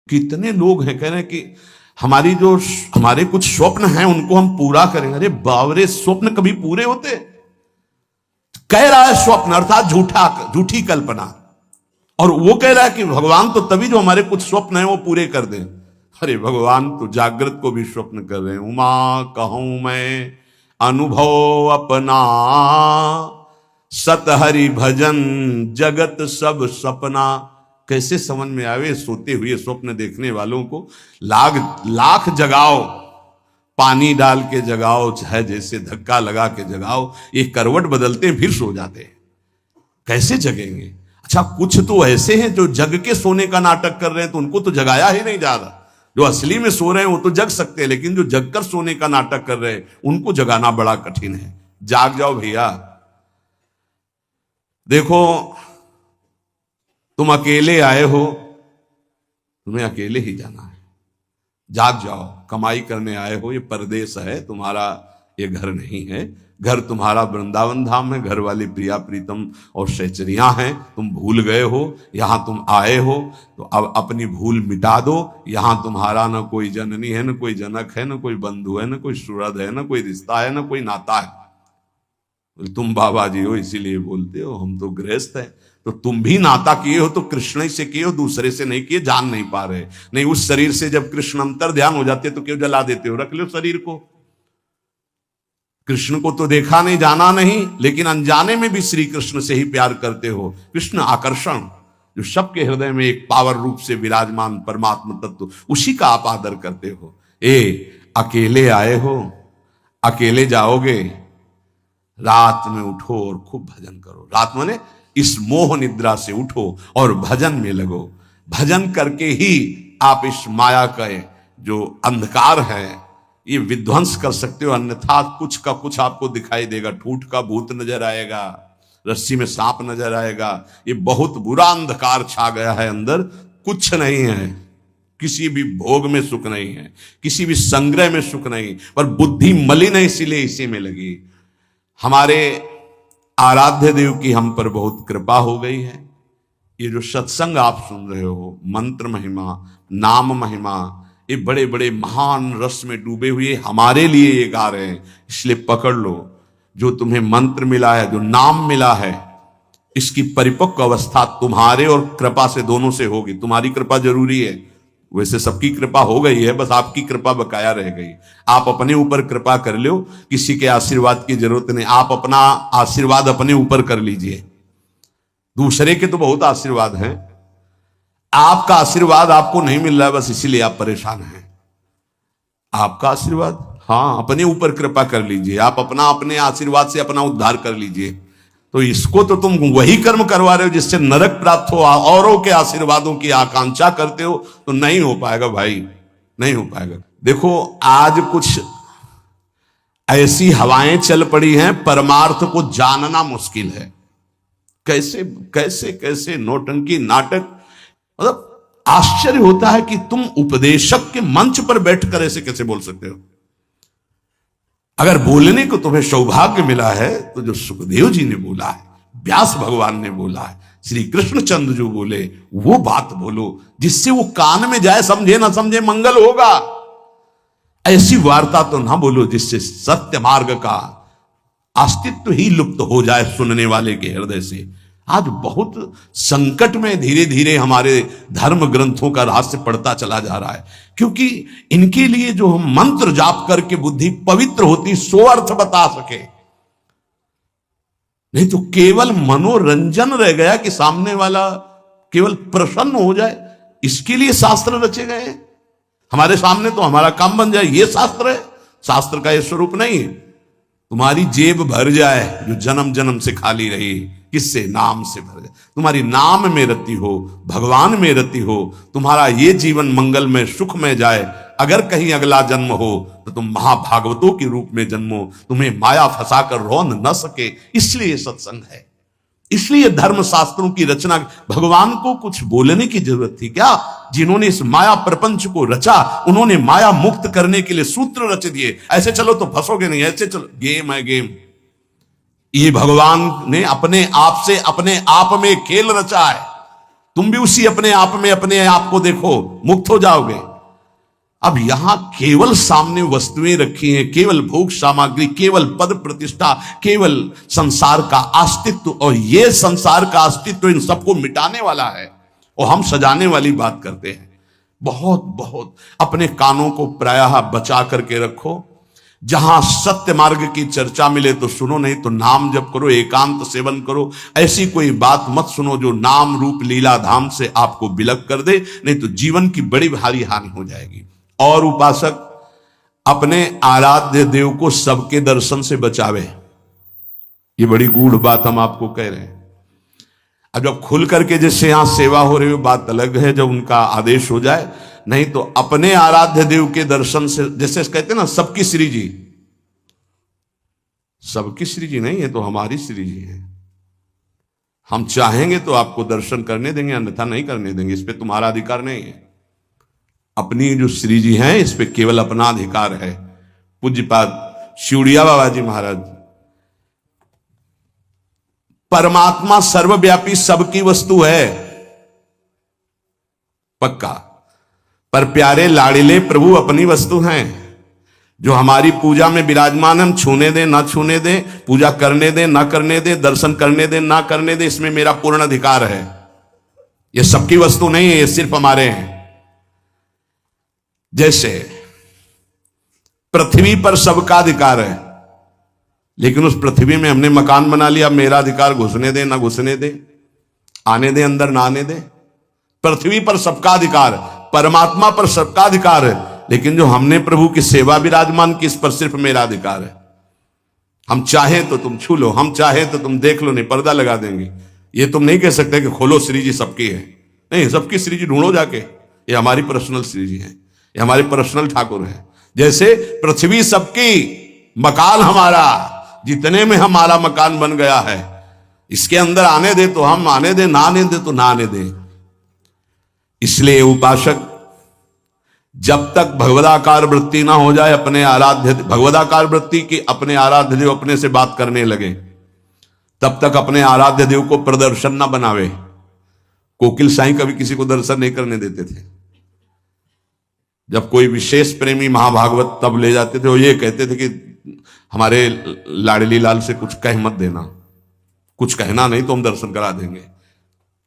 कितने लोग हैं कह रहे हैं कि हमारे कुछ स्वप्न हैं उनको हम पूरा करें। अरे बावरे, स्वप्न कभी पूरे होते? कह रहा है स्वप्न अर्थात झूठी कल्पना, और वो कह रहा है कि भगवान तो तभी जो हमारे कुछ स्वप्न हैं वो पूरे कर दें। अरे भगवान तो जागृत को भी स्वप्न कर रहे हैं। उमा कहूं मैं अनुभव अपना, सत हरि भजन जगत सब सपना। कैसे समझ में आवे सोते हुए स्वप्न देखने वालों को। लाख जगाओ, पानी डाल के जगाओ, चाहे जैसे धक्का लगा के जगाओ, एक करवट बदलते हैं फिर सो जाते हैं। कैसे जगेंगे? अच्छा, कुछ तो ऐसे हैं जो जग के सोने का नाटक कर रहे हैं, तो उनको तो जगाया ही नहीं जा रहा। जो असली में सो रहे हैं वो तो जग सकते हैं, लेकिन जो जग कर सोने का नाटक कर रहे हैं उनको जगाना बड़ा कठिन है। जाग जाओ भैया। देखो, तुम अकेले आए हो, तुम्हें अकेले ही जाना है। जाग जाओ, कमाई करने आए हो, ये परदेश है तुम्हारा, ये घर नहीं है। घर तुम्हारा वृंदावन धाम है, घर वाली प्रिया प्रीतम और सहचरियां हैं। तुम भूल गए हो, यहां तुम आए हो तो अब अपनी भूल मिटा दो। यहां तुम्हारा न कोई जननी है, न कोई जनक है, न कोई बंधु है, न कोई सुहृद है, न कोई रिश्ता है, न कोई नाता है। तुम बाबा जी हो इसीलिए बोलते हो, हम तो गृहस्थ हैं। तो तुम भी नाता किए हो तो कृष्ण ही से किए हो, दूसरे से नहीं किए, जान नहीं पा रहे। नहीं, उस शरीर से जब कृष्ण अंतर ध्यान हो जाते तो क्यों जला देते हो? रख लो शरीर को। कृष्ण को तो देखा नहीं, जाना नहीं, लेकिन अनजाने में भी श्री कृष्ण से ही प्यार करते हो। कृष्ण आकर्षण जो सबके हृदय में एक पावर रूप से विराजमान परमात्मा तत्व, उसी का आप आदर करते हो। अकेले आए हो, अकेले जाओगे, रात में उठो और खूब भजन करो। रात माने इस मोह निद्रा से उठो और भजन में लगो। भजन करके ही आप इस माया का जो अंधकार है ये विध्वंस कर सकते हो, अन्यथा कुछ का कुछ आपको दिखाई देगा। ठूठ का भूत नजर आएगा, रस्सी में सांप नजर आएगा। ये बहुत बुरा अंधकार छा गया है अंदर। कुछ नहीं है, किसी भी भोग में सुख नहीं है, किसी भी संग्रह में सुख नहीं, पर बुद्धि मलिन है, इसीलिए इसी में लगी। हमारे आराध्य देव की हम पर बहुत कृपा हो गई है। ये जो सत्संग आप सुन रहे हो, मंत्र महिमा, नाम महिमा, ये बड़े बड़े महान रस में डूबे हुए हमारे लिए ये गा रहे हैं। इसलिए पकड़ लो, जो तुम्हें मंत्र मिला है, जो नाम मिला है, इसकी परिपक्व अवस्था तुम्हारे और कृपा से दोनों से होगी। तुम्हारी कृपा जरूरी है, वैसे सबकी कृपा हो गई है, बस आपकी कृपा बकाया रह गई। आप अपने ऊपर कृपा कर लो, किसी के आशीर्वाद की जरूरत नहीं। आप अपना आशीर्वाद अपने ऊपर कर लीजिए। दूसरे के तो बहुत आशीर्वाद हैं, आपका आशीर्वाद आपको नहीं मिल रहा है, बस इसीलिए आप परेशान हैं। आपका आशीर्वाद, हाँ, अपने ऊपर कृपा कर लीजिए। आप अपने आशीर्वाद से अपना उद्धार कर लीजिए। तो इसको तो तुम वही कर्म करवा रहे हो जिससे नरक प्राप्त हो, औरों के आशीर्वादों की आकांक्षा करते हो, तो नहीं हो पाएगा भाई, नहीं हो पाएगा। देखो, आज कुछ ऐसी हवाएं चल पड़ी हैं, परमार्थ को जानना मुश्किल है। कैसे कैसे कैसे नौटंकी नाटक, मतलब आश्चर्य होता है कि तुम उपदेशक के मंच पर बैठकर ऐसे कैसे बोल सकते हो। अगर बोलने को तुम्हें सौभाग्य मिला है तो जो सुखदेव जी ने बोला है, व्यास भगवान ने बोला है, श्री कृष्णचंद्र जो बोले, वो बात बोलो जिससे वो कान में जाए, समझे ना समझे मंगल होगा। ऐसी वार्ता तो ना बोलो जिससे सत्य मार्ग का अस्तित्व ही लुप्त हो जाए सुनने वाले के हृदय से। आज बहुत संकट में धीरे धीरे हमारे धर्म ग्रंथों का रहस्य पड़ता चला जा रहा है, क्योंकि इनके लिए जो हम मंत्र जाप करके बुद्धि पवित्र होती, सो अर्थ बता सके। नहीं तो केवल मनोरंजन रह गया कि सामने वाला केवल प्रसन्न हो जाए, इसके लिए शास्त्र रचे गए हैं। हमारे सामने तो हमारा काम बन जाए, ये शास्त्र है। शास्त्र का ये स्वरूप नहीं है। तुम्हारी जेब भर जाए जो जन्म जन्म से खाली रही, किससे? नाम से भर जाए। तुम्हारी नाम में रति हो, भगवान में रति हो, तुम्हारा ये जीवन मंगल में सुख में जाए। अगर कहीं अगला जन्म हो तो तुम महाभागवतों के रूप में जन्मो, तुम्हें माया फंसाकर रौंद न सके। इसलिए सत्संग है, इसलिए धर्म शास्त्रों की रचना। भगवान को कुछ बोलने की जरूरत थी क्या? जिन्होंने इस माया प्रपंच को रचा, उन्होंने माया मुक्त करने के लिए सूत्र रच दिए। ऐसे चलो तो फंसोगे नहीं, ऐसे चलो, गेम है गेम। ये भगवान ने अपने आप से अपने आप में खेल रचा है। तुम भी उसी अपने आप में अपने आप को देखो, मुक्त हो जाओगे। अब यहां केवल सामने वस्तुएं रखी हैं, केवल भोग सामग्री, केवल पद प्रतिष्ठा, केवल संसार का अस्तित्व, और ये संसार का अस्तित्व इन सबको मिटाने वाला है और हम सजाने वाली बात करते हैं। बहुत बहुत अपने कानों को प्रायः बचा करके रखो। जहां सत्य मार्ग की चर्चा मिले तो सुनो, नहीं तो नाम जप करो, एकांत सेवन करो। ऐसी कोई बात मत सुनो जो नाम रूप लीला धाम से आपको विलग कर दे, नहीं तो जीवन की बड़ी भारी हानि हो जाएगी। और उपासक अपने आराध्य देव को सबके दर्शन से बचावे, ये बड़ी गूढ़ बात हम आपको कह रहे हैं। अब जब खुल करके जैसे यहां सेवा हो रही हो बात अलग है, जब उनका आदेश हो जाए, नहीं तो अपने आराध्य देव के दर्शन से, जैसे कहते हैं ना सबकी श्री जी, सबकी श्री जी नहीं है तो हमारी श्री जी है। हम चाहेंगे तो आपको दर्शन करने देंगे, अन्यथा नहीं करने देंगे, इस पे तुम्हारा अधिकार नहीं है। अपनी जो श्री जी हैं इस पे केवल अपना अधिकार है। पूज्यपाद शिवड़िया बाबा जी महाराज, परमात्मा सर्वव्यापी सबकी वस्तु है पक्का, पर प्यारे लाड़िले प्रभु अपनी वस्तु हैं। जो हमारी पूजा में विराजमान, हम छूने दें ना छूने दें, पूजा करने दें ना करने दें, दर्शन करने दें ना करने दें, इसमें मेरा पूर्ण अधिकार है। ये सबकी वस्तु नहीं है, ये सिर्फ हमारे हैं। जैसे पृथ्वी पर सबका अधिकार है, लेकिन उस पृथ्वी में हमने मकान बना लिया, मेरा अधिकार घुसने दे ना घुसने दे, आने दे अंदर ना आने दे। पृथ्वी पर सबका अधिकार, परमात्मा पर सबका अधिकार है, लेकिन जो हमने प्रभु की सेवा विराजमान की, इस पर सिर्फ मेरा अधिकार है। हम चाहें तो तुम छू लो, हम चाहें तो तुम देख लो, नहीं पर्दा लगा देंगे। ये तुम नहीं कह सकते कि खोलो श्री जी सबकी है, नहीं, सबकी श्री जी ढूंढो जाके, ये हमारी पर्सनल श्री जी है, ये हमारे पर्सनल ठाकुर है। जैसे पृथ्वी सबकी, मकान हमारा, जितने में हमारा मकान बन गया है, इसके अंदर आने दे तो हम आने दे, ना आने दे तो ना आने दे। इसलिए उपासक जब तक भगवदाकार वृत्ति ना हो जाए, अपने आराध्य भगवदाकार वृत्ति की अपने आराध्य देव अपने से बात करने लगे, तब तक अपने आराध्य देव को प्रदर्शन ना बनावे। कोकिल साईं कभी किसी को दर्शन नहीं करने देते थे। जब कोई विशेष प्रेमी महाभागवत तब ले जाते थे, वो ये कहते थे कि हमारे लाडली लाल से कुछ कह मत देना, कुछ कहना नहीं तो हम दर्शन करा देंगे।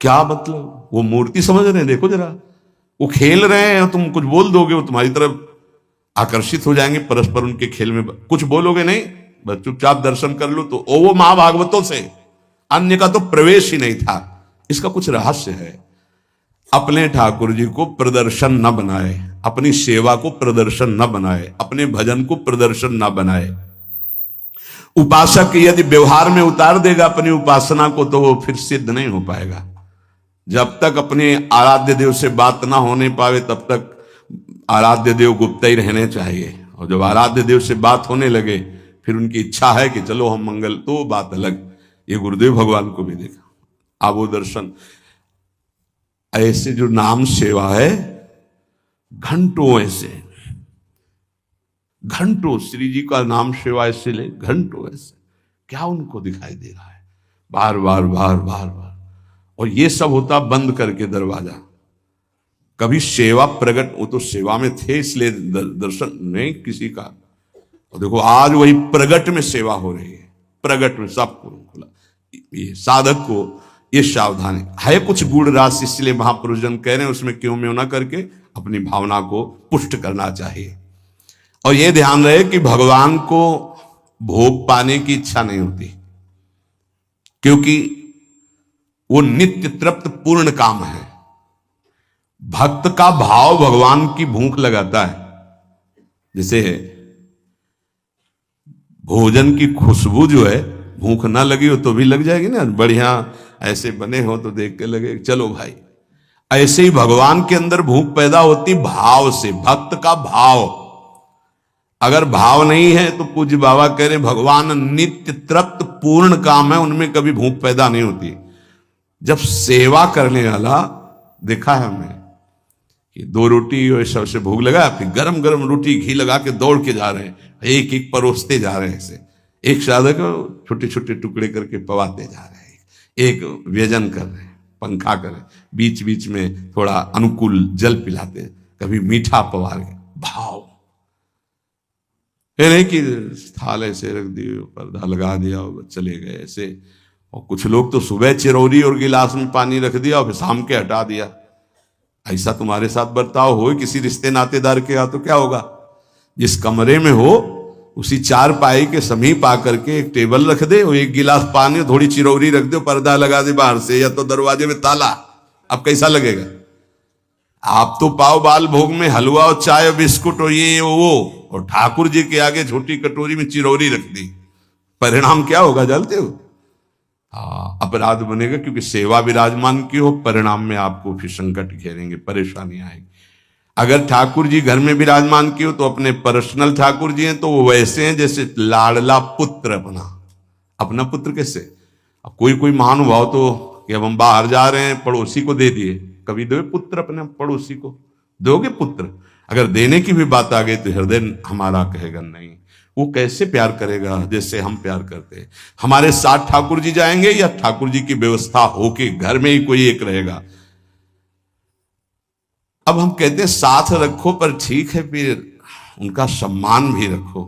क्या मतलब? वो मूर्ति समझ रहे हैं, देखो जरा, वो खेल रहे हैं, तुम कुछ बोल दोगे वो तुम्हारी तरफ आकर्षित हो जाएंगे, परस्पर उनके खेल में कुछ बोलोगे नहीं, बस चुपचाप दर्शन कर लो। तो वो महाभागवतों से अन्य का तो प्रवेश ही नहीं था। इसका कुछ रहस्य है। अपने ठाकुर जी को प्रदर्शन न बनाए, अपनी सेवा को प्रदर्शन न बनाए, अपने भजन को प्रदर्शन न बनाए। उपासक यदि व्यवहार में उतार देगा अपनी उपासना को, तो वो फिर सिद्ध नहीं हो पाएगा। जब तक अपने आराध्य देव से बात ना होने पावे, तब तक आराध्य देव गुप्त ही रहने चाहिए। और जब आराध्य देव से बात होने लगे, फिर उनकी इच्छा है कि चलो हम मंगल, तो बात अलग। ये गुरुदेव भगवान को भी देखा, आप वो दर्शन। ऐसे जो नाम सेवा है, घंटों ऐसे, घंटों श्री जी का नाम सेवा ऐसे ले, घंटों ऐसे, क्या उनको दिखाई दे रहा है? बार बार बार बार बार। और ये सब होता बंद करके दरवाजा। कभी सेवा प्रकट, वो तो सेवा में थे इसलिए दर्शन नहीं किसी का। और देखो आज वही प्रगट में सेवा हो रही है, प्रगट में सबको खुला। ये साधक को ये सावधानी है, कुछ गूढ़ राशि, इसलिए महापुरुष जन कह रहे हैं उसमें क्यों में ना करके अपनी भावना को पुष्ट करना चाहिए। और ये ध्यान रहे कि भगवान को भोग पाने की इच्छा नहीं होती, क्योंकि वो नित्य तृप्त पूर्ण काम है। भक्त का भाव भगवान की भूख लगाता है। जैसे भोजन की खुशबू जो है, भूख ना लगी हो तो भी लग जाएगी ना, बढ़िया ऐसे बने हो तो देख के लगे चलो भाई। ऐसे ही भगवान के अंदर भूख पैदा होती भाव से, भक्त का भाव। अगर भाव नहीं है तो पूज्य बाबा कह रहे भगवान नित्य तृप्त पूर्ण काम है, उनमें कभी भूख पैदा नहीं होती। जब सेवा करने वाला देखा है हमने कि 2 रोटी और सबसे भूख लगा, फिर गरम गरम रोटी घी लगा के दौड़ के जा रहे हैं, एक एक परोसते जा रहे हैं। ऐसे एक साधक छोटे छोटे टुकड़े करके पवाते जा रहे हैं, एक व्यजन कर रहे हैं, पंखा करें, बीच बीच में थोड़ा अनुकूल जल पिलाते, कभी मीठा पवार के भाव। ये नहीं कि थाल ऐसे रख दिए, पर्दा लगा दिया और चले गए ऐसे। और कुछ लोग तो सुबह चिरौरी और गिलास में पानी रख दिया और फिर शाम के हटा दिया। ऐसा तुम्हारे साथ बर्ताव हो किसी रिश्ते नातेदार के यहाँ तो क्या होगा? जिस कमरे में हो उसी चार पाई के समीप आकर के एक टेबल रख दे और एक गिलास पानी, थोड़ी चिरौरी रख दे, पर्दा लगा दे बाहर से, या तो दरवाजे में ताला। अब कैसा लगेगा? आप तो पाव बाल भोग में हलवा और चाय और बिस्कुट और ये वो, और ठाकुर जी के आगे छोटी कटोरी में चिरौरी रख दी। परिणाम क्या होगा जानते हो? अपराध बनेगा, क्योंकि सेवा विराजमान की हो, परिणाम में आपको फिर संकट घेरेंगे, परेशानी आएगी। अगर ठाकुर जी घर में विराजमान की हो तो अपने पर्सनल ठाकुर जी हैं तो वो वैसे हैं जैसे लाडला पुत्र अपना पुत्र। कैसे? अब कोई कोई महानुभाव तो कि अब हम बाहर जा रहे हैं, पड़ोसी को दे दिए। कभी दोगे पुत्र अपने पड़ोसी को? दोगे पुत्र? अगर देने की भी बात आ गई तो हृदय हमारा कहेगा नहीं। वो कैसे प्यार करेगा जैसे हम प्यार करते हैं? हमारे साथ ठाकुर जी जाएंगे या ठाकुर जी की व्यवस्था होके घर में ही कोई एक रहेगा? अब हम कहते हैं साथ रखो, पर ठीक है, फिर उनका सम्मान भी रखो,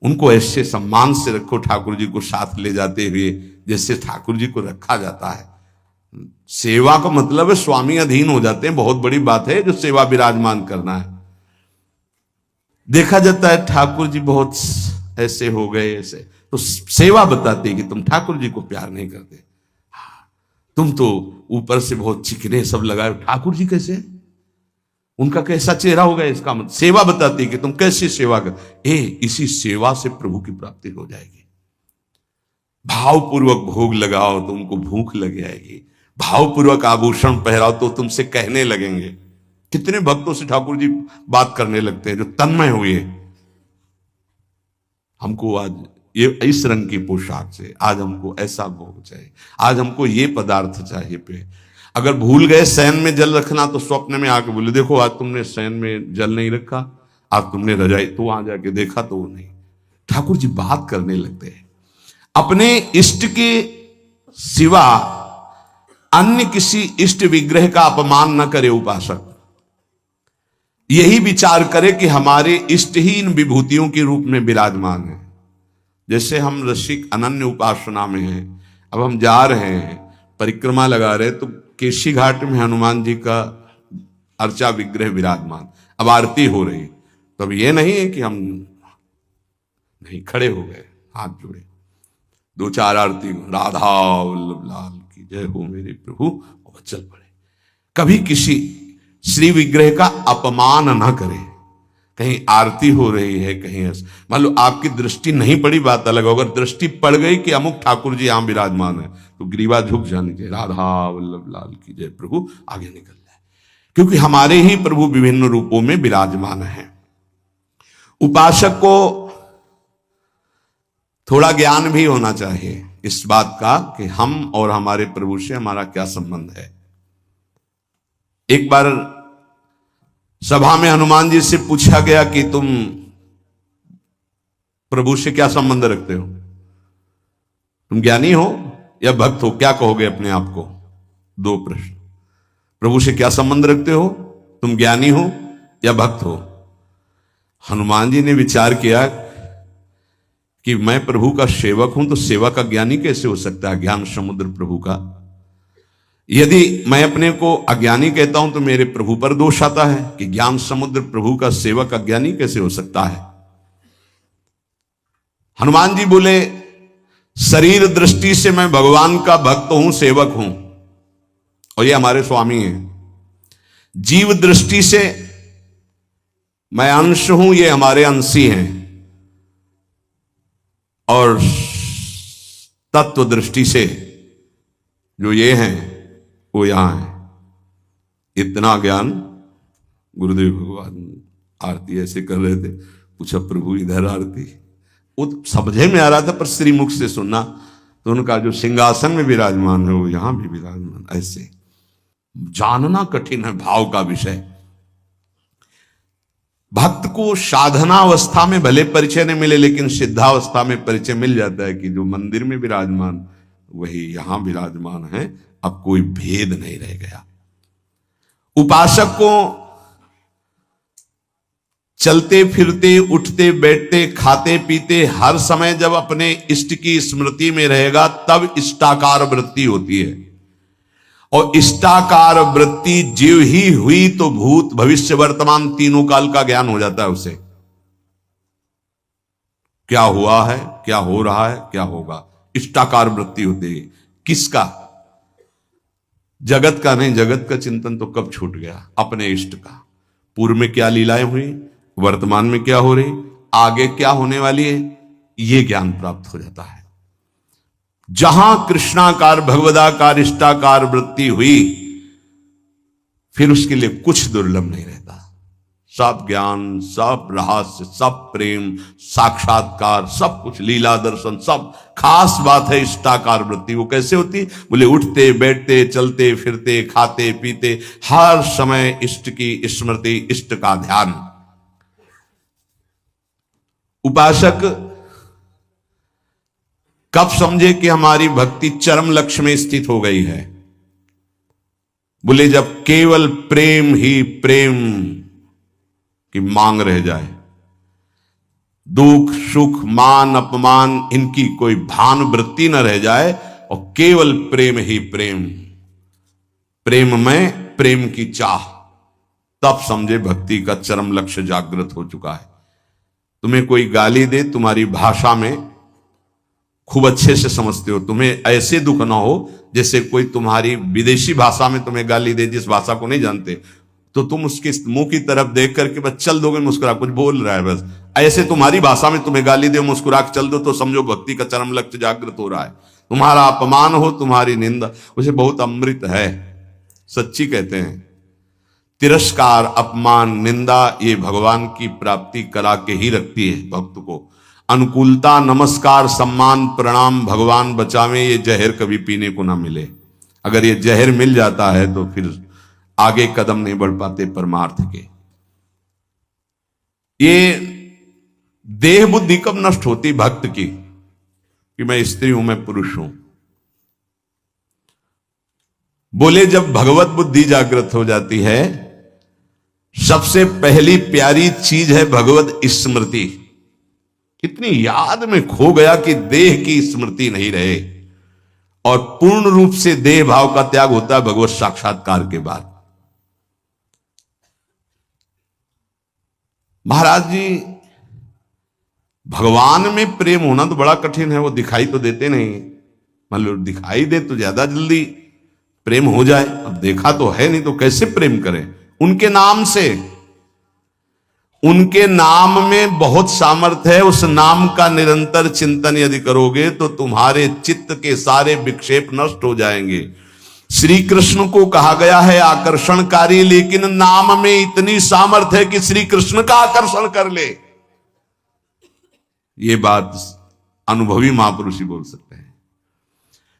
उनको ऐसे सम्मान से रखो ठाकुर जी को साथ ले जाते हुए जैसे ठाकुर जी को रखा जाता है। सेवा का मतलब है स्वामी अधीन हो जाते हैं, बहुत बड़ी बात है जो सेवा विराजमान करना है। देखा जाता है ठाकुर जी बहुत ऐसे हो गए ऐसे, तो सेवा बताती है कि तुम ठाकुर जी को प्यार नहीं करते, तुम तो ऊपर से बहुत चिकने सब लगाए, ठाकुर जी कैसे, उनका कैसा चेहरा होगा? इसका मतलब सेवा बताती है कि तुम कैसी सेवा कर। इसी सेवा से प्रभु की प्राप्ति हो जाएगी। भावपूर्वक भोग लगाओ तो उनको भूख लग जाएगी, भावपूर्वक आभूषण पहराओ तो तुमसे कहने लगेंगे। कितने भक्तों से ठाकुर जी बात करने लगते हैं जो तन्मय हुए, हमको आज ये इस रंग की पोशाक से, आज हमको ऐसा भोग चाहिए, आज हमको ये पदार्थ चाहिए पे। अगर भूल गए शयन में जल रखना तो स्वप्न में आके बोले देखो आज तुमने शयन में जल नहीं रखा, आज तुमने रजाई, तो वहां जाके देखा तो वो नहीं। ठाकुर जी बात करने लगते हैं। अपने इष्ट के सिवा अन्य किसी इष्ट विग्रह का अपमान न करे उपासक। यही विचार करे कि हमारे इष्ट ही इन विभूतियों के रूप में विराजमान है। जैसे हम रसिक अनन्य उपासना में हैं, अब हम जा रहे हैं, परिक्रमा लगा रहे, तो केशी घाट में हनुमान जी का अर्चा विग्रह विराजमान, अब आरती हो रही, तो अब ये नहीं है कि हम नहीं, खड़े हो गए, हाथ जोड़े, दो चार आरती, राधा वल्लभ लाल की जय हो मेरे प्रभु, और चल पड़े। कभी किसी श्री विग्रह का अपमान ना करें। कहीं आरती हो रही है, कहीं मान लो आपकी दृष्टि नहीं पड़ी, बात अलग, अगर दृष्टि पड़ गई कि अमुक ठाकुर जी यहां विराजमान है तो ग्रीवा झुक जानी चाहिए, राधा वल्लभ लाल की जय प्रभु, आगे निकल जाए, क्योंकि हमारे ही प्रभु विभिन्न रूपों में विराजमान है। उपासक को थोड़ा ज्ञान भी होना चाहिए इस बात का कि हम और हमारे प्रभु से हमारा क्या संबंध है। एक बार सभा में हनुमान जी से पूछा गया कि तुम प्रभु से क्या संबंध रखते हो, तुम ज्ञानी हो या भक्त हो, क्या कहोगे अपने आप को? दो प्रश्न। प्रभु से क्या संबंध रखते हो, तुम ज्ञानी हो या भक्त हो? हनुमान जी ने विचार किया कि मैं प्रभु का सेवक हूं, तो सेवा का ज्ञानी कैसे हो सकता है? ज्ञान समुद्र प्रभु का। यदि मैं अपने को अज्ञानी कहता हूं तो मेरे प्रभु पर दोष आता है कि ज्ञान समुद्र प्रभु का सेवक अज्ञानी कैसे हो सकता है? हनुमान जी बोले शरीर दृष्टि से मैं भगवान का भक्त हूं, सेवक हूं, और ये हमारे स्वामी हैं। जीव दृष्टि से मैं अंश हूं, ये हमारे अंशी हैं, और तत्व दृष्टि से जो ये हैं वो यहां है। इतना ज्ञान गुरुदेव भगवान आरती ऐसे कर रहे थे, पूछा प्रभु इधर आरती, वो तो समझे में आ रहा था पर श्रीमुख से सुनना, तो उनका जो सिंहासन में विराजमान है वो यहां भी विराजमान, ऐसे जानना कठिन है भाव का विषय। भक्त को साधनावस्था में भले परिचय नहीं मिले, लेकिन सिद्धावस्था में परिचय मिल जाता है कि जो मंदिर में विराजमान वही यहां विराजमान है। अब कोई भेद नहीं रह गया। उपासक को चलते फिरते, उठते बैठते, खाते पीते हर समय जब अपने इष्ट की स्मृति में रहेगा तब इष्टाकार वृत्ति होती है। और इष्टाकार वृत्ति जीव ही हुई तो भूत भविष्य वर्तमान तीनों काल का ज्ञान हो जाता है उसे। क्या हुआ है, क्या हो रहा है, क्या होगा, इष्टाकार वृत्ति होती है। किसका? जगत का नहीं। जगत का चिंतन तो कब छूट गया, अपने इष्ट का। पूर्व में क्या लीलाएं हुई, वर्तमान में क्या हो रही, आगे क्या होने वाली है, यह ज्ञान प्राप्त हो जाता है। जहां कृष्णाकार भगवदाकार इष्टाकार वृत्ति हुई फिर उसके लिए कुछ दुर्लभ नहीं रहता। सब ज्ञान, सब रहस्य, सब प्रेम, साक्षात्कार, सब कुछ, लीला दर्शन, सब। खास बात है इष्टाकार वृत्ति। वो कैसे होती? बोले उठते बैठते, चलते फिरते, खाते पीते हर समय इष्ट की स्मृति, इष्ट का ध्यान। उपासक कब समझे कि हमारी भक्ति चरम लक्ष्य में स्थित हो गई है? बोले जब केवल प्रेम ही प्रेम की मांग रह जाए, दुख सुख मान अपमान इनकी कोई भान वृत्ति न रह जाए और केवल प्रेम ही प्रेम, प्रेम में प्रेम की चाह, तब समझे भक्ति का चरम लक्ष्य जागृत हो चुका है। तुम्हें कोई गाली दे, तुम्हारी भाषा में खूब अच्छे से समझते हो, तुम्हें ऐसे दुख ना हो जैसे कोई तुम्हारी विदेशी भाषा में तुम्हें गाली दे, जिस भाषा को नहीं जानते, तो तुम उसके मुंह की तरफ देख करके बस चल दोगे, मुस्कुरा, कुछ बोल रहा है बस, ऐसे तुम्हारी भाषा में तुम्हें गाली दे, मुस्कुरा के चल दो, तो समझो भक्ति का चरम लक्ष्य जागृत हो रहा है। तुम्हारा अपमान हो, तुम्हारी निंदा, उसे बहुत अमृत है, सच्ची कहते हैं। तिरस्कार, अपमान, निंदा ये भगवान की प्राप्ति करा के ही रखती है भक्त को। अनुकूलता, नमस्कार, सम्मान, प्रणाम, भगवान बचावे, ये जहर कभी पीने को ना मिले। अगर ये जहर मिल जाता है तो फिर आगे कदम नहीं बढ़ पाते परमार्थ के। ये देह बुद्धि कब नष्ट होती भक्त की कि मैं स्त्री हूं, मैं पुरुष हूं? बोले जब भगवत बुद्धि जागृत हो जाती है, सबसे पहली प्यारी चीज है भगवत स्मृति। इतनी याद में खो गया कि देह की स्मृति नहीं रहे, और पूर्ण रूप से देह भाव का त्याग होता है भगवत साक्षात्कार के बाद। महाराज जी, भगवान में प्रेम होना तो बड़ा कठिन है, वो दिखाई तो देते नहीं। मतलब दिखाई दे तो ज्यादा जल्दी प्रेम हो जाए, अब देखा तो है नहीं तो कैसे प्रेम करें? उनके नाम से, उनके नाम में बहुत सामर्थ्य है। उस नाम का निरंतर चिंतन यदि करोगे तो तुम्हारे चित्त के सारे विक्षेप नष्ट हो जाएंगे। श्री कृष्ण को कहा गया है आकर्षणकारी, लेकिन नाम में इतनी सामर्थ्य है कि श्री कृष्ण का आकर्षण कर ले। ये बात अनुभवी महापुरुष ही बोल सकते हैं।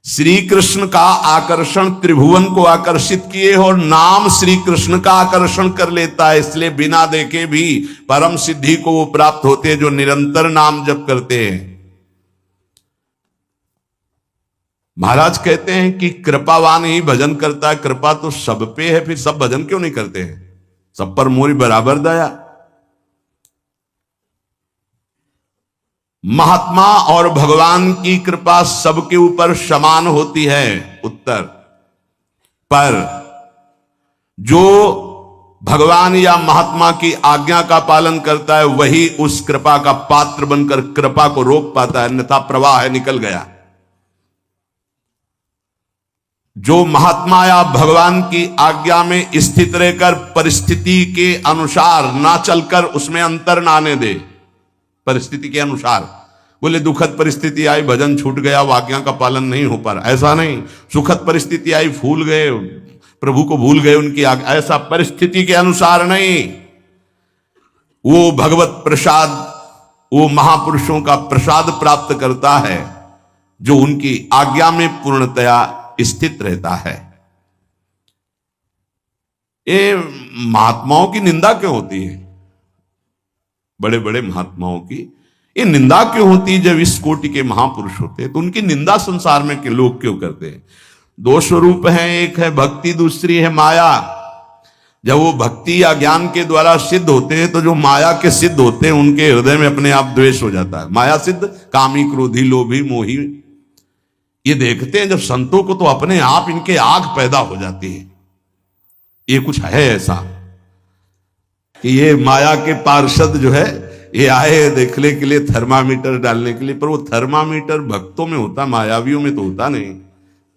श्री कृष्ण का आकर्षण त्रिभुवन को आकर्षित किए और नाम श्री कृष्ण का आकर्षण कर लेता है। इसलिए बिना देखे भी परम सिद्धि को वो प्राप्त होते हैं जो निरंतर नाम जप करते हैं। महाराज कहते हैं कि कृपावान ही भजन करता है। कृपा तो सब पे है, फिर सब भजन क्यों नहीं करते हैं? सब पर मोरी बराबर दया। महात्मा और भगवान की कृपा सबके ऊपर समान होती है। उत्तर, पर जो भगवान या महात्मा की आज्ञा का पालन करता है वही उस कृपा का पात्र बनकर कृपा को रोक पाता है, अन्यथा प्रवाह है, निकल गया। जो महात्मा या भगवान की आज्ञा में स्थित रहकर परिस्थिति के अनुसार ना चलकर उसमें अंतर ना आने दे, परिस्थिति के अनुसार, बोले दुखद परिस्थिति आई, भजन छूट गया, आज्ञा का पालन नहीं हो पा रहा, ऐसा नहीं। सुखद परिस्थिति आई, फूल गए, प्रभु को भूल गए उनकी आज्ञा, ऐसा परिस्थिति के अनुसार नहीं। वो भगवत प्रसाद, वो महापुरुषों का प्रसाद प्राप्त करता है जो उनकी आज्ञा में पूर्णतया स्थित रहता है। ये महात्माओं की निंदा क्यों होती है? बड़े बड़े महात्माओं की ये निंदा क्यों होती? जब इस कोटि के महापुरुष होते हैं तो उनकी निंदा संसार में के लोग क्यों करते हैं? दो स्वरूप हैं, एक है भक्ति, दूसरी है माया। जब वो भक्ति या ज्ञान के द्वारा सिद्ध होते हैं तो जो माया के सिद्ध होते हैं उनके हृदय में अपने आप द्वेष हो जाता है। माया सिद्ध कामी, क्रोधी, लोभी, मोही, ये देखते हैं जब संतों को तो अपने आप इनके आग पैदा हो जाती है। ये कुछ है ऐसा कि ये माया के पार्षद जो है ये आए देखने के लिए, थर्मामीटर डालने के लिए, पर वो थर्मामीटर भक्तों में होता, मायावियों में तो होता नहीं।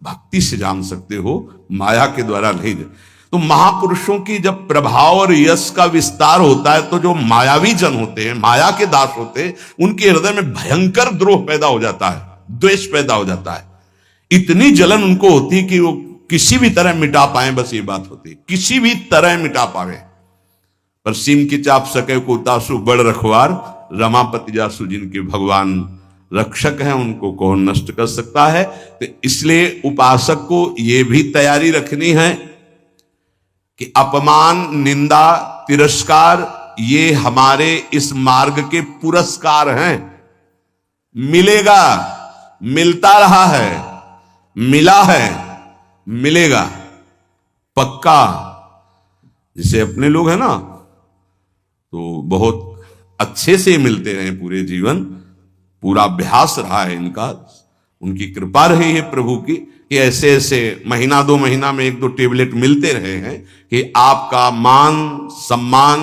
भक्ति से जान सकते हो, माया के द्वारा नहीं। तो महापुरुषों की जब प्रभाव और यश का विस्तार होता है तो जो मायावी जन होते हैं, माया के दास होते हैं, उनके हृदय में भयंकर द्रोह पैदा हो जाता है, द्वेष पैदा हो जाता है। इतनी जलन उनको होती है कि वो किसी भी तरह मिटा पाए, बस ये बात होती है, किसी भी तरह मिटा पाए। पर सीम की चाप सके को तासु बड़ रखवार, रमापति जासु जिनके भगवान रक्षक हैं, उनको कौन नष्ट कर सकता है। तो इसलिए उपासक को यह भी तैयारी रखनी है कि अपमान, निंदा, तिरस्कार ये हमारे इस मार्ग के पुरस्कार हैं। मिलेगा, मिलता रहा है, मिला है, मिलेगा पक्का। जैसे अपने लोग हैं ना, तो बहुत अच्छे से मिलते रहे पूरे जीवन, पूरा अभ्यास रहा है इनका, उनकी कृपा रही है प्रभु की कि ऐसे ऐसे महीना 2 महीना में 1-2 टेबलेट मिलते रहे हैं कि आपका मान, सम्मान,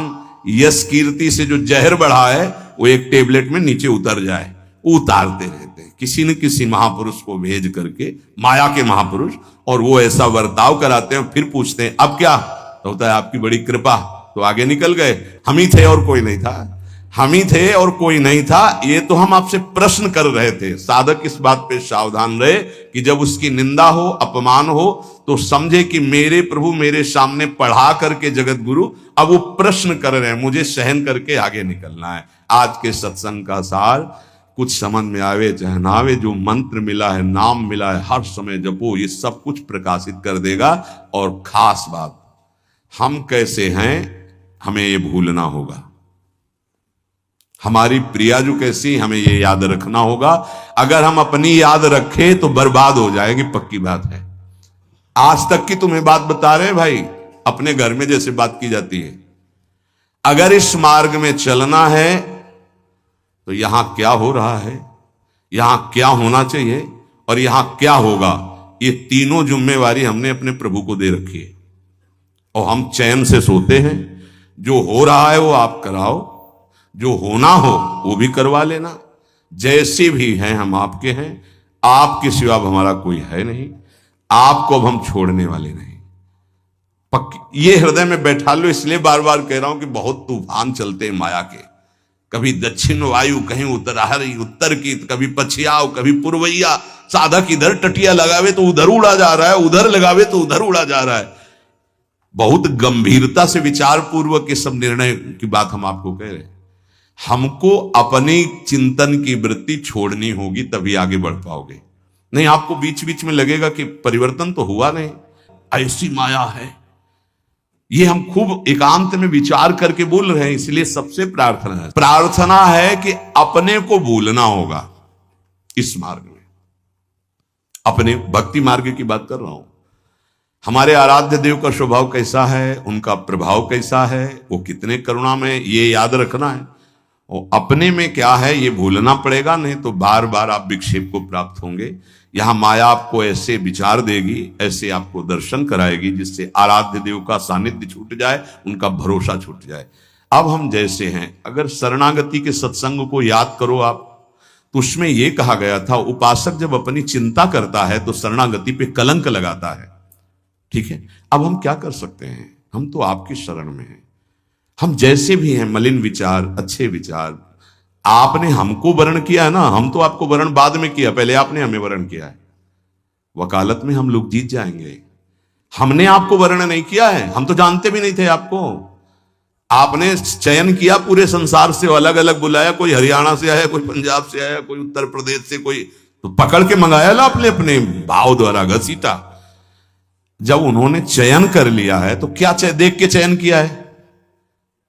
यश, कीर्ति से जो जहर बढ़ा है वो एक टेबलेट में नीचे उतर जाए। उतारते रहते हैं किसी न किसी महापुरुष को भेज करके, माया के महापुरुष, और वो ऐसा बर्ताव कराते हैं। फिर पूछते हैं अब क्या? तो होता है आपकी बड़ी कृपा, तो आगे निकल गए, हम ही थे और कोई नहीं था, हम ही थे और कोई नहीं था। ये तो हम आपसे प्रश्न कर रहे थे। साधक इस बात पे सावधान रहे कि जब उसकी निंदा हो, अपमान हो, तो समझे कि मेरे प्रभु मेरे सामने पढ़ा करके जगत गुरु अब वो प्रश्न कर रहे हैं, मुझे सहन करके आगे निकलना है। आज के सत्संग का सार, कुछ समझ में आवे चाहे ना आवे, जो मंत्र मिला है, नाम मिला है, हर समय जपो, ये सब कुछ प्रकाशित कर देगा। और खास बात, हम कैसे हैं हमें ये भूलना होगा। हमारी प्रिया जो कैसी, हमें ये याद रखना होगा। अगर हम अपनी याद रखें तो बर्बाद हो जाएगी, पक्की बात है। आज तक की तुम्हें बात बता रहे हैं भाई, अपने घर में जैसे बात की जाती है। अगर इस मार्ग में चलना है तो यहां क्या हो रहा है, यहां क्या होना चाहिए और यहां क्या होगा, ये तीनों जिम्मेवारी हमने अपने प्रभु को दे रखी है। और हम चैन से सोते हैं। जो हो रहा है वो आप कराओ, जो होना हो वो भी करवा लेना। जैसे भी हैं हम आपके हैं, आपके सिवा अब हमारा कोई है नहीं, आपको अब हम छोड़ने वाले नहीं। पक्की ये हृदय में बैठा लो। इसलिए बार बार कह रहा हूं कि बहुत तूफान चलते हैं माया के। कभी दक्षिण वायु, कहीं उत्तर की, कभी पछियाव, कभी पूर्वैया। साधक इधर टटिया लगावे तो उधर उड़ा जा रहा है, उधर लगावे तो उधर उड़ा जा रहा है। बहुत गंभीरता से विचार पूर्वक ये सब निर्णय की बात हम आपको कह रहे हैं। हमको अपनी चिंतन की वृत्ति छोड़नी होगी, तभी आगे बढ़ पाओगे। नहीं, आपको बीच बीच में लगेगा कि परिवर्तन तो हुआ नहीं, ऐसी माया है। ये हम खूब एकांत में विचार करके बोल रहे हैं। इसलिए सबसे प्रार्थना है कि अपने को भूलना होगा इस मार्ग में। अपने भक्ति मार्ग की बात कर रहा हूं। हमारे आराध्य देव का स्वभाव कैसा है, उनका प्रभाव कैसा है, वो कितने करुणा में, ये याद रखना है। और अपने में क्या है ये भूलना पड़ेगा, नहीं तो बार बार आप विक्षेप को प्राप्त होंगे। यहां माया आपको ऐसे विचार देगी, ऐसे आपको दर्शन कराएगी, जिससे आराध्य देव का सानिध्य छूट जाए, उनका भरोसा छूट जाए। अब हम जैसे हैं, अगर शरणागति के सत्संग को याद करो आप, तो उसमें यह कहा गया था, उपासक जब अपनी चिंता करता है तो शरणागति पे कलंक लगाता है। ठीक है, अब हम क्या कर सकते हैं? हम तो आपकी शरण में हैं। हम जैसे भी हैं, मलिन विचार, अच्छे विचार, आपने हमको वर्ण किया है ना, हम तो आपको वर्ण बाद में किया, पहले आपने हमें वर्ण किया है। वकालत में हम लोग जीत जाएंगे। हमने आपको वर्ण नहीं किया है, हम तो जानते भी नहीं थे आपको। आपने चयन किया पूरे संसार से, अलग अलग बुलाया, कोई हरियाणा से आया, कोई पंजाब से आया, कोई उत्तर प्रदेश से, कोई तो पकड़ के मंगाया ला अपने अपने भाव द्वारा घसीटा। जब उन्होंने चयन कर लिया है तो क्या देख के चयन किया है?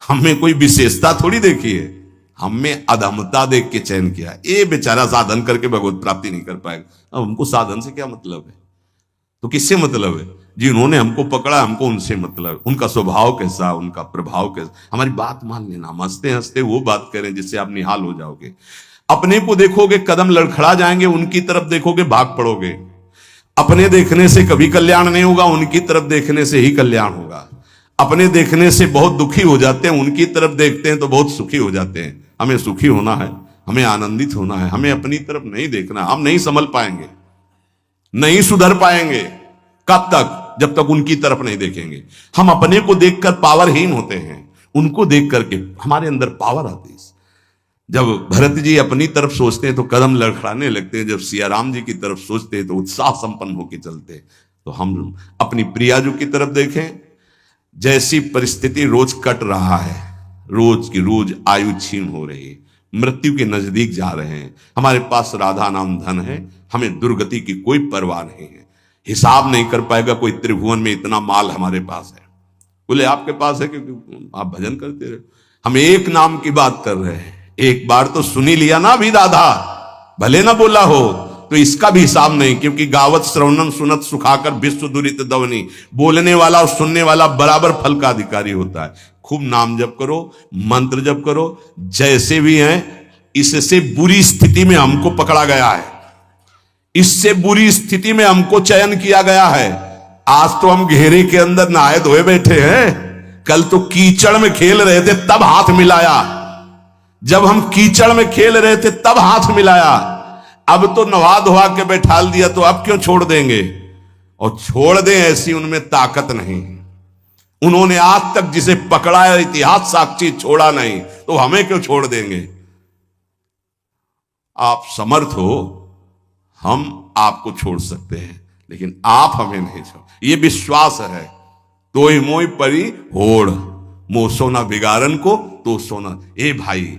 हमें कोई विशेषता थोड़ी देखी है, हम में अधमता देख के चयन किया। ये बेचारा साधन करके भगवत प्राप्ति नहीं कर पाएगा। अब हमको साधन से क्या मतलब है? तो किससे मतलब है? जिन्होंने हमको पकड़ा, हमको उनसे मतलब। उनका स्वभाव कैसा, उनका प्रभाव कैसा, हमारी बात मान लेना। हम हंसते हंसते वो बात करें जिससे आप निहाल हो जाओगे। अपने को देखोगे कदम लड़खड़ा जाएंगे, उनकी तरफ देखोगे भाग पड़ोगे। अपने देखने से कभी कल्याण नहीं होगा, उनकी तरफ देखने से ही कल्याण होगा। अपने देखने से बहुत दुखी हो जाते हैं, उनकी तरफ देखते हैं तो बहुत सुखी हो जाते हैं। हमें सुखी होना है, हमें आनंदित होना है, हमें अपनी तरफ नहीं देखना। हम नहीं संभल पाएंगे, नहीं सुधर पाएंगे। कब तक? जब तक उनकी तरफ नहीं देखेंगे। हम अपने को देखकर पावरहीन होते हैं, उनको देख करके हमारे अंदर पावर आती है। जब भरत जी अपनी तरफ सोचते हैं तो कदम लड़खड़ाने लगते हैं, जब सिया राम जी की तरफ सोचते हैं तो उत्साह संपन्न होकर चलते हैं। तो हम अपनी प्रियाजू की तरफ देखें। जैसी परिस्थिति रोज कट रहा है, रोज की रोज आयु क्षीण हो रही है, मृत्यु के नजदीक जा रहे हैं। हमारे पास राधा नाम धन है, हमें दुर्गति की कोई परवाह नहीं है। हिसाब नहीं कर पाएगा कोई त्रिभुवन में इतना माल हमारे पास है। बोले आपके पास है क्योंकि आप भजन करते रहे। हम एक नाम की बात कर रहे हैं, एक बार तो सुनी लिया ना अभी राधा, भले ना बोला हो तो इसका भी हिसाब नहीं। क्योंकि गावत श्रवणम सुनत सुखाकर विश्व दुरित दवनी, बोलने वाला और सुनने वाला बराबर फल का अधिकारी होता है। खूब नाम जप करो, मंत्र जप करो, जैसे भी हैं। इससे बुरी स्थिति में हमको पकड़ा गया है, इससे बुरी स्थिति में हमको चयन किया गया है। आज तो हम घेरे के अंदर नहाए धोए बैठे हैं, कल तो कीचड़ में खेल रहे थे तब हाथ मिलाया। जब हम कीचड़ में खेल रहे थे तब हाथ मिलाया, अब तो नवा धोवा के बैठाल दिया तो अब क्यों छोड़ देंगे? और छोड़ दें ऐसी उनमें ताकत नहीं। उन्होंने आज तक जिसे पकड़ा है इतिहास साक्षी छोड़ा नहीं, तो हमें क्यों छोड़ देंगे? आप समर्थ हो, हम आपको छोड़ सकते हैं, लेकिन आप हमें नहीं छोड़। ये विश्वास है। तो ही मोई परी होड़, मोह सोना बिगाड़न को तो सोना। ए भाई,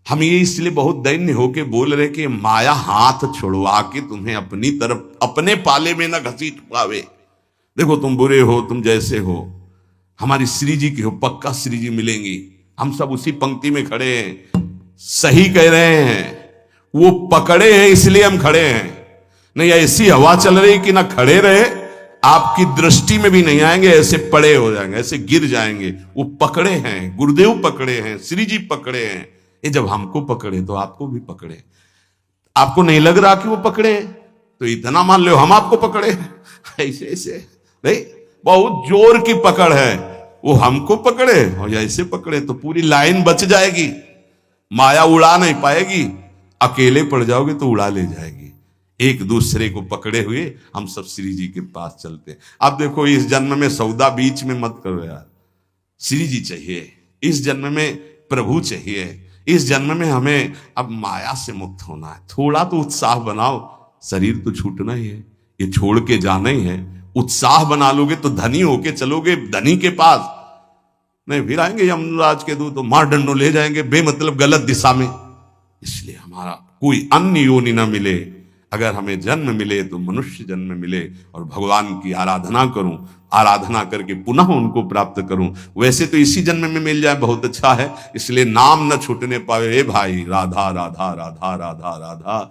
हम ये इसलिए बहुत दैन्य होके बोल रहे कि माया हाथ छुड़वा के तुम्हें अपनी तरफ, अपने पाले में ना घसीट पावे। देखो तुम बुरे हो, तुम जैसे हो, हमारी श्री जी की हो, पक्का श्री जी मिलेंगी। हम सब उसी पंक्ति में खड़े हैं। सही कह रहे हैं, वो पकड़े हैं इसलिए हम खड़े हैं। नहीं ऐसी हवा चल रही कि ना खड़े रहे, आपकी दृष्टि में भी नहीं आएंगे, ऐसे पड़े हो जाएंगे, ऐसे गिर जाएंगे। वो पकड़े हैं, गुरुदेव पकड़े हैं, श्री जी पकड़े हैं। ये जब हमको पकड़े तो आपको भी पकड़े। आपको नहीं लग रहा कि वो पकड़े तो इतना मान लो हम आपको पकड़े। ऐसे ऐसे नहीं, बहुत जोर की पकड़ है। वो हमको पकड़े और ऐसे पकड़े तो पूरी लाइन बच जाएगी, माया उड़ा नहीं पाएगी। अकेले पड़ जाओगे तो उड़ा ले जाएगी। एक दूसरे को पकड़े हुए हम सब श्री जी के पास चलते। अब देखो, इस जन्म में सौदा बीच में मत करो यार। श्री जी चाहिए, इस जन्म में प्रभु चाहिए, इस जन्म में हमें अब माया से मुक्त होना है। थोड़ा तो उत्साह बनाओ, शरीर तो छूटना ही है, ये छोड़ के जाना ही है। उत्साह बना लोगे तो धनी होके चलोगे धनी के पास, नहीं फिर आएंगे यमराज के दूत तो मार डंडो ले जाएंगे बेमतलब गलत दिशा में। इसलिए हमारा कोई अन्य योनि ना मिले। अगर हमें जन्म मिले तो मनुष्य जन्म मिले और भगवान की आराधना करूं, आराधना करके पुनः उनको प्राप्त करूं। वैसे तो इसी जन्म में मिल जाए बहुत अच्छा है, इसलिए नाम न छूटने पावे। भाई राधा राधा राधा राधा राधा।